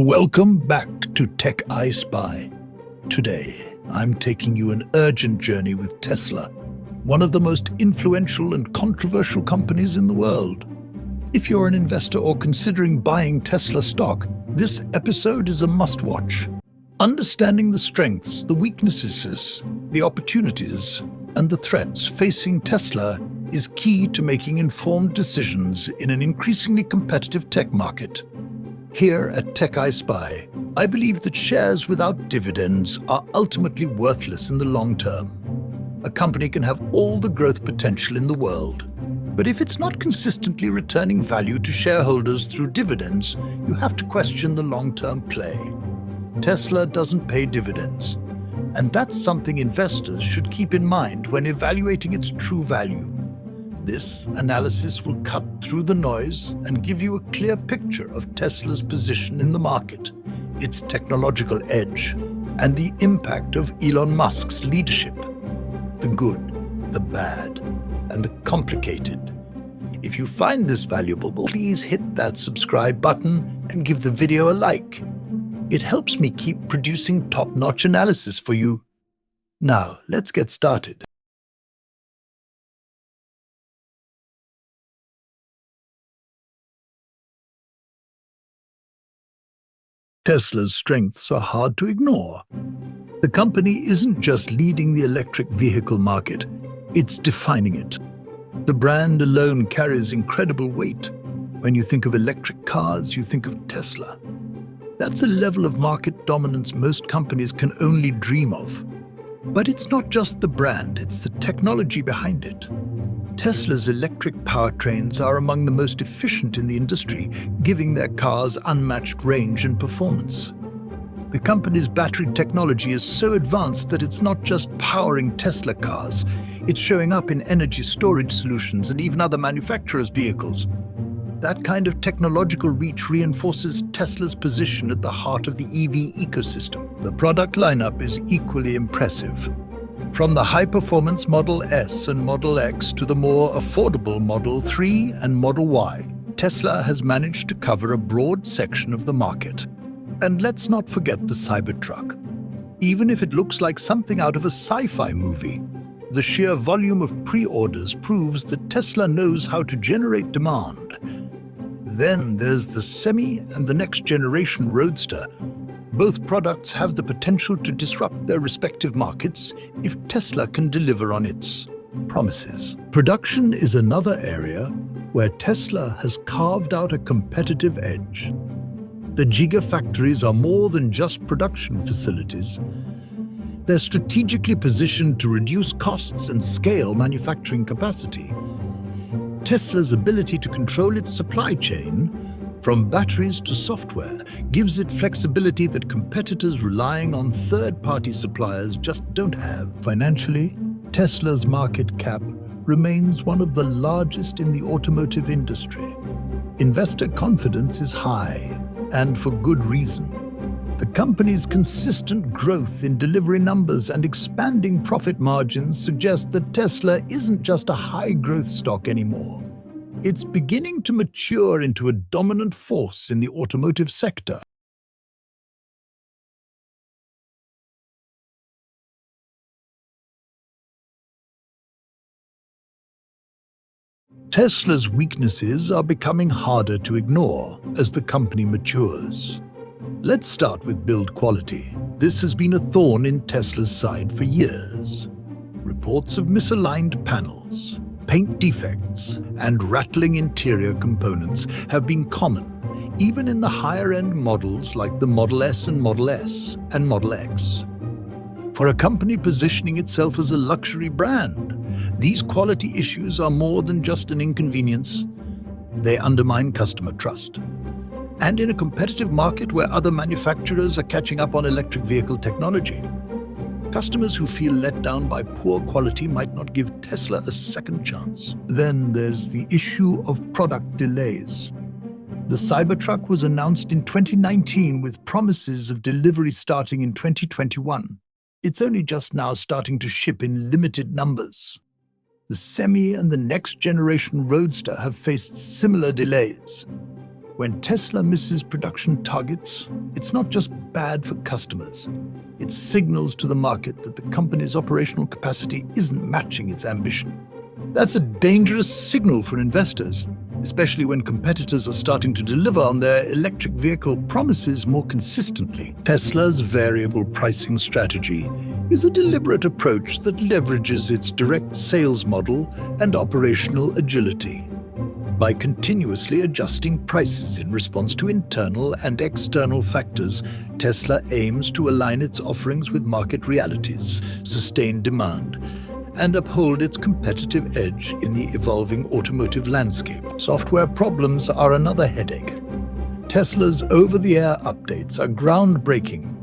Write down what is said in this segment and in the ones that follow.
Welcome back to Tech I Spy. Today, I'm taking you an urgent journey with Tesla, one of the most influential and controversial companies in the world. If you're an investor or considering buying Tesla stock, this episode is a must-watch. Understanding the strengths, the weaknesses, the opportunities, and the threats facing Tesla is key to making informed decisions in an increasingly competitive tech market. Here at Tech I Spy, I believe that shares without dividends are ultimately worthless in the long term. A company can have all the growth potential in the world, but if it's not consistently returning value to shareholders through dividends, you have to question the long-term play. Tesla doesn't pay dividends, and that's something investors should keep in mind when evaluating its true value. This analysis will cut through the noise and give you a clear picture of Tesla's position in the market, its technological edge, and the impact of Elon Musk's leadership. The good, the bad, and the complicated. If you find this valuable, please hit that subscribe button and give the video a like. It helps me keep producing top-notch analysis for you. Now, let's get started. Tesla's strengths are hard to ignore. The company isn't just leading the electric vehicle market, it's defining it. The brand alone carries incredible weight. When you think of electric cars, you think of Tesla. That's a level of market dominance most companies can only dream of. But it's not just the brand, it's the technology behind it. Tesla's electric powertrains are among the most efficient in the industry, giving their cars unmatched range and performance. The company's battery technology is so advanced that it's not just powering Tesla cars, it's showing up in energy storage solutions and even other manufacturers' vehicles. That kind of technological reach reinforces Tesla's position at the heart of the EV ecosystem. The product lineup is equally impressive. From the high-performance Model S and Model X to the more affordable Model 3 and Model Y, Tesla has managed to cover a broad section of the market. And let's not forget the Cybertruck. Even if it looks like something out of a sci-fi movie, the sheer volume of pre-orders proves that Tesla knows how to generate demand. Then there's the Semi and the next-generation Roadster. Both products have the potential to disrupt their respective markets if Tesla can deliver on its promises. Production is another area where Tesla has carved out a competitive edge. The Gigafactories are more than just production facilities. They're strategically positioned to reduce costs and scale manufacturing capacity. Tesla's ability to control its supply chain, from batteries to software, gives it flexibility that competitors relying on third-party suppliers just don't have. Financially, Tesla's market cap remains one of the largest in the automotive industry. Investor confidence is high, and for good reason. The company's consistent growth in delivery numbers and expanding profit margins suggest that Tesla isn't just a high-growth stock anymore. It's beginning to mature into a dominant force in the automotive sector. Tesla's weaknesses are becoming harder to ignore as the company matures. Let's start with build quality. This has been a thorn in Tesla's side for years. Reports of misaligned panels, paint defects, and rattling interior components have been common, even in the higher-end models like the Model S and Model S and Model X. For a company positioning itself as a luxury brand, these quality issues are more than just an inconvenience. They undermine customer trust. And in a competitive market where other manufacturers are catching up on electric vehicle technology, customers who feel let down by poor quality might not give Tesla a second chance. Then there's the issue of product delays. The Cybertruck was announced in 2019 with promises of delivery starting in 2021. It's only just now starting to ship in limited numbers. The Semi and the next-generation Roadster have faced similar delays. When Tesla misses production targets, it's not just bad for customers. It signals to the market that the company's operational capacity isn't matching its ambition. That's a dangerous signal for investors, especially when competitors are starting to deliver on their electric vehicle promises more consistently. Tesla's variable pricing strategy is a deliberate approach that leverages its direct sales model and operational agility. By continuously adjusting prices in response to internal and external factors, Tesla aims to align its offerings with market realities, sustain demand, and uphold its competitive edge in the evolving automotive landscape. Software problems are another headache. Tesla's over-the-air updates are groundbreaking.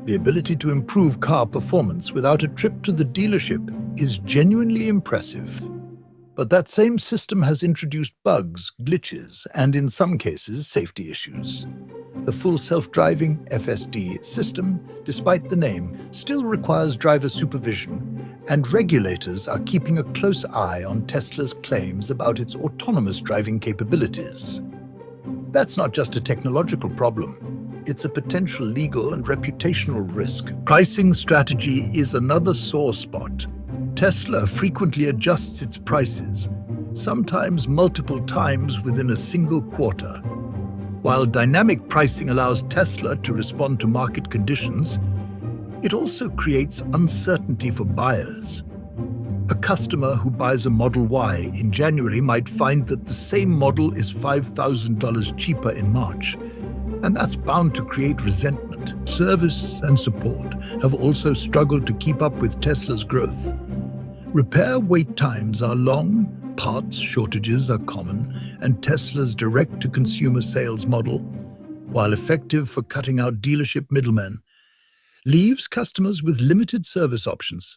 The ability to improve car performance without a trip to the dealership is genuinely impressive. But that same system has introduced bugs, glitches, and in some cases, safety issues. The full self-driving FSD system, despite the name, still requires driver supervision, and regulators are keeping a close eye on Tesla's claims about its autonomous driving capabilities. That's not just a technological problem. It's a potential legal and reputational risk. Pricing strategy is another sore spot. Tesla frequently adjusts its prices, sometimes multiple times within a single quarter. While dynamic pricing allows Tesla to respond to market conditions, it also creates uncertainty for buyers. A customer who buys a Model Y in January might find that the same model is $5,000 cheaper in March, and that's bound to create resentment. Service and support have also struggled to keep up with Tesla's growth. Repair wait times are long, parts shortages are common, and Tesla's direct-to-consumer sales model, while effective for cutting out dealership middlemen, leaves customers with limited service options.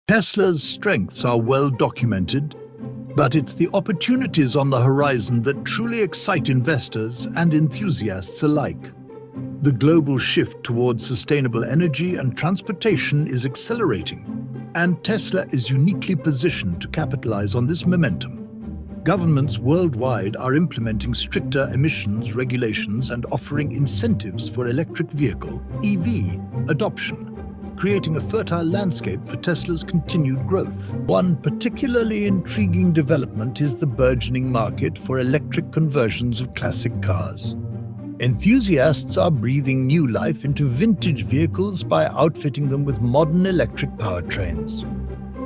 Tesla's strengths are well documented, but it's the opportunities on the horizon that truly excite investors and enthusiasts alike. The global shift towards sustainable energy and transportation is accelerating, and Tesla is uniquely positioned to capitalize on this momentum. Governments worldwide are implementing stricter emissions regulations and offering incentives for electric vehicle (EV) adoption, creating a fertile landscape for Tesla's continued growth. One particularly intriguing development is the burgeoning market for electric conversions of classic cars. Enthusiasts are breathing new life into vintage vehicles by outfitting them with modern electric powertrains.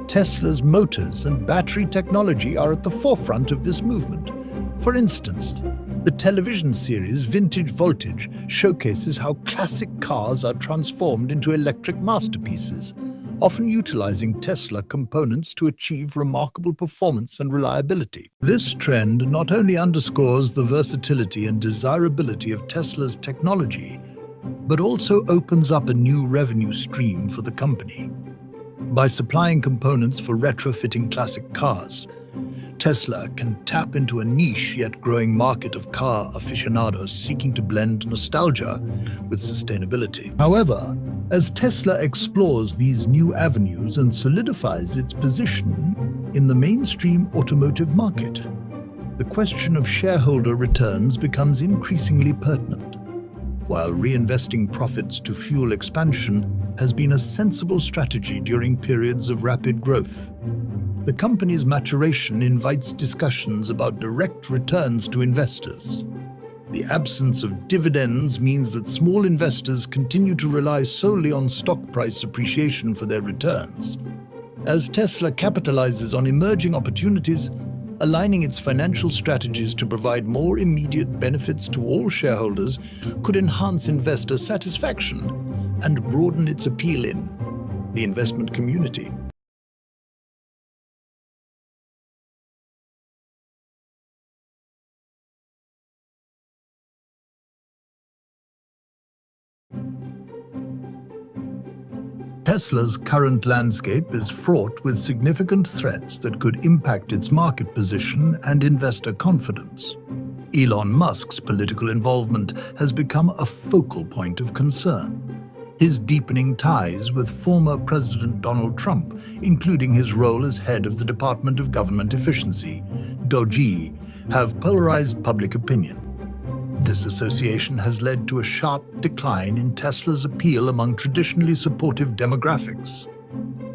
Tesla's motors and battery technology are at the forefront of this movement. For instance, the television series Vintage Voltage showcases how classic cars are transformed into electric masterpieces, often utilizing Tesla components to achieve remarkable performance and reliability. This trend not only underscores the versatility and desirability of Tesla's technology, but also opens up a new revenue stream for the company. By supplying components for retrofitting classic cars, Tesla can tap into a niche yet growing market of car aficionados seeking to blend nostalgia with sustainability. However, as Tesla explores these new avenues and solidifies its position in the mainstream automotive market, the question of shareholder returns becomes increasingly pertinent. While reinvesting profits to fuel expansion has been a sensible strategy during periods of rapid growth, the company's maturation invites discussions about direct returns to investors. The absence of dividends means that small investors continue to rely solely on stock price appreciation for their returns. As Tesla capitalizes on emerging opportunities, aligning its financial strategies to provide more immediate benefits to all shareholders could enhance investor satisfaction and broaden its appeal in the investment community. Tesla's current landscape is fraught with significant threats that could impact its market position and investor confidence. Elon Musk's political involvement has become a focal point of concern. His deepening ties with former President Donald Trump, including his role as head of the Department of Government Efficiency, DOGE, have polarized public opinion. This association has led to a sharp decline in Tesla's appeal among traditionally supportive demographics.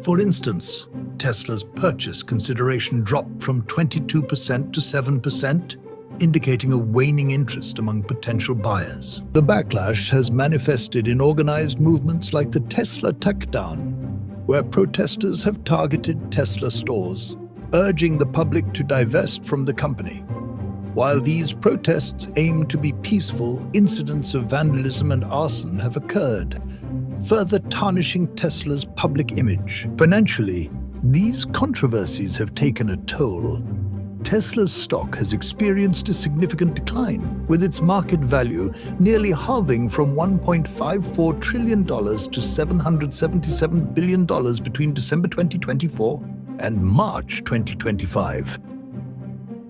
For instance, Tesla's purchase consideration dropped from 22% to 7%, indicating a waning interest among potential buyers. The backlash has manifested in organized movements like the Tesla Takedown, where protesters have targeted Tesla stores, urging the public to divest from the company. While these protests aim to be peaceful, incidents of vandalism and arson have occurred, further tarnishing Tesla's public image. Financially, these controversies have taken a toll. Tesla's stock has experienced a significant decline, with its market value nearly halving from $1.54 trillion to $777 billion between December 2024 and March 2025.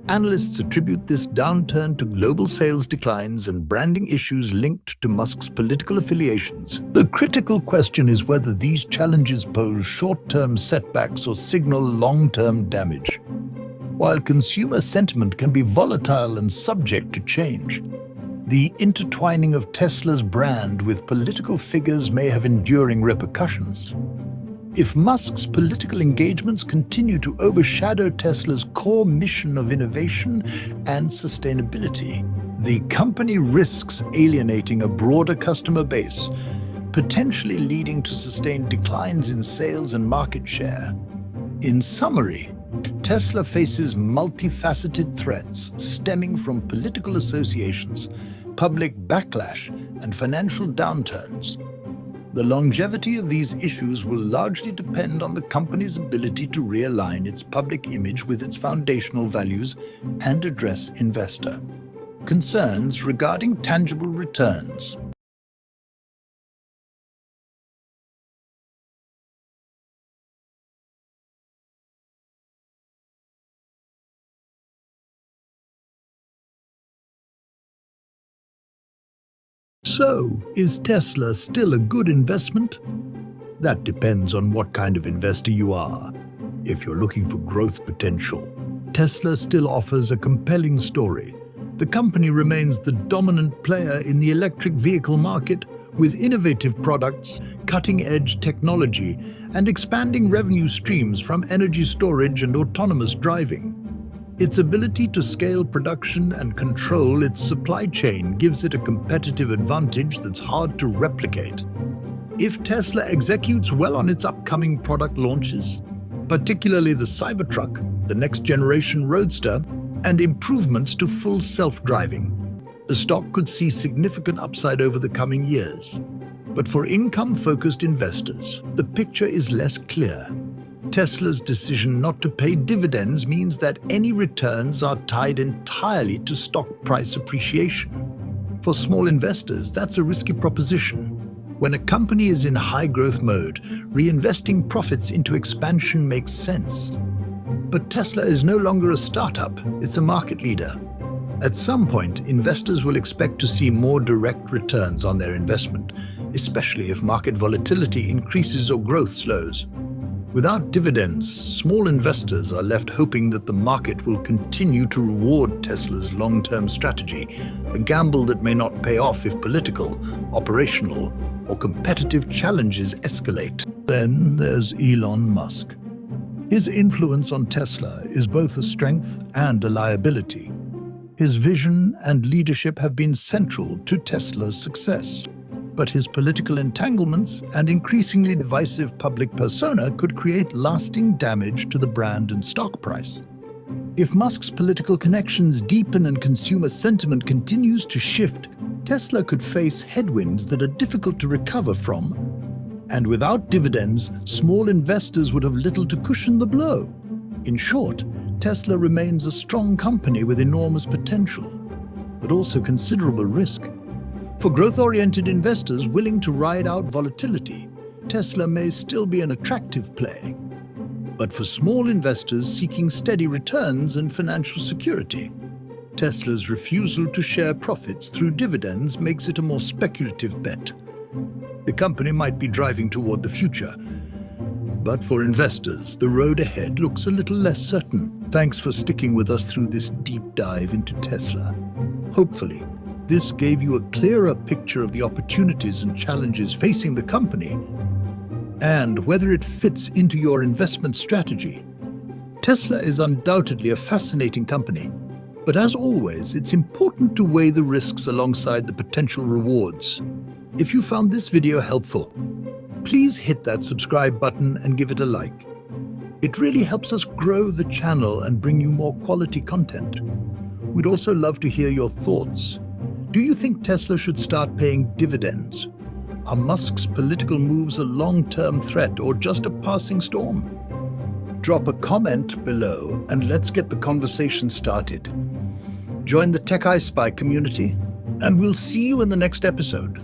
Analysts attribute this downturn to global sales declines and branding issues linked to Musk's political affiliations. The critical question is whether these challenges pose short-term setbacks or signal long-term damage. While consumer sentiment can be volatile and subject to change, the intertwining of Tesla's brand with political figures may have enduring repercussions. If Musk's political engagements continue to overshadow Tesla's core mission of innovation and sustainability, the company risks alienating a broader customer base, potentially leading to sustained declines in sales and market share. In summary, Tesla faces multifaceted threats stemming from political associations, public backlash, and financial downturns. The longevity of these issues will largely depend on the company's ability to realign its public image with its foundational values and address investor concerns regarding tangible returns. So, is Tesla still a good investment? That depends on what kind of investor you are. If you're looking for growth potential, Tesla still offers a compelling story. The company remains the dominant player in the electric vehicle market with innovative products, cutting-edge technology, and expanding revenue streams from energy storage and autonomous driving. Its ability to scale production and control its supply chain gives it a competitive advantage that's hard to replicate. If Tesla executes well on its upcoming product launches, particularly the Cybertruck, the next-generation Roadster, and improvements to full self-driving, the stock could see significant upside over the coming years. But for income-focused investors, the picture is less clear. Tesla's decision not to pay dividends means that any returns are tied entirely to stock price appreciation. For small investors, that's a risky proposition. When a company is in high-growth mode, reinvesting profits into expansion makes sense. But Tesla is no longer a startup, it's a market leader. At some point, investors will expect to see more direct returns on their investment, especially if market volatility increases or growth slows. Without dividends, small investors are left hoping that the market will continue to reward Tesla's long-term strategy, a gamble that may not pay off if political, operational, or competitive challenges escalate. Then there's Elon Musk. His influence on Tesla is both a strength and a liability. His vision and leadership have been central to Tesla's success. But his political entanglements and increasingly divisive public persona could create lasting damage to the brand and stock price. If Musk's political connections deepen and consumer sentiment continues to shift, Tesla could face headwinds that are difficult to recover from. And without dividends, small investors would have little to cushion the blow. In short, Tesla remains a strong company with enormous potential, but also considerable risk. For growth-oriented investors willing to ride out volatility, Tesla may still be an attractive play. But for small investors seeking steady returns and financial security, Tesla's refusal to share profits through dividends makes it a more speculative bet. The company might be driving toward the future, but for investors, the road ahead looks a little less certain. Thanks for sticking with us through this deep dive into Tesla. Hopefully, this gave you a clearer picture of the opportunities and challenges facing the company and whether it fits into your investment strategy. Tesla is undoubtedly a fascinating company, but as always, it's important to weigh the risks alongside the potential rewards. If you found this video helpful, please hit that subscribe button and give it a like. It really helps us grow the channel and bring you more quality content. We'd also love to hear your thoughts. Do you think Tesla should start paying dividends? Are Musk's political moves a long-term threat or just a passing storm? Drop a comment below and let's get the conversation started. Join the Tech I Spy community, and we'll see you in the next episode.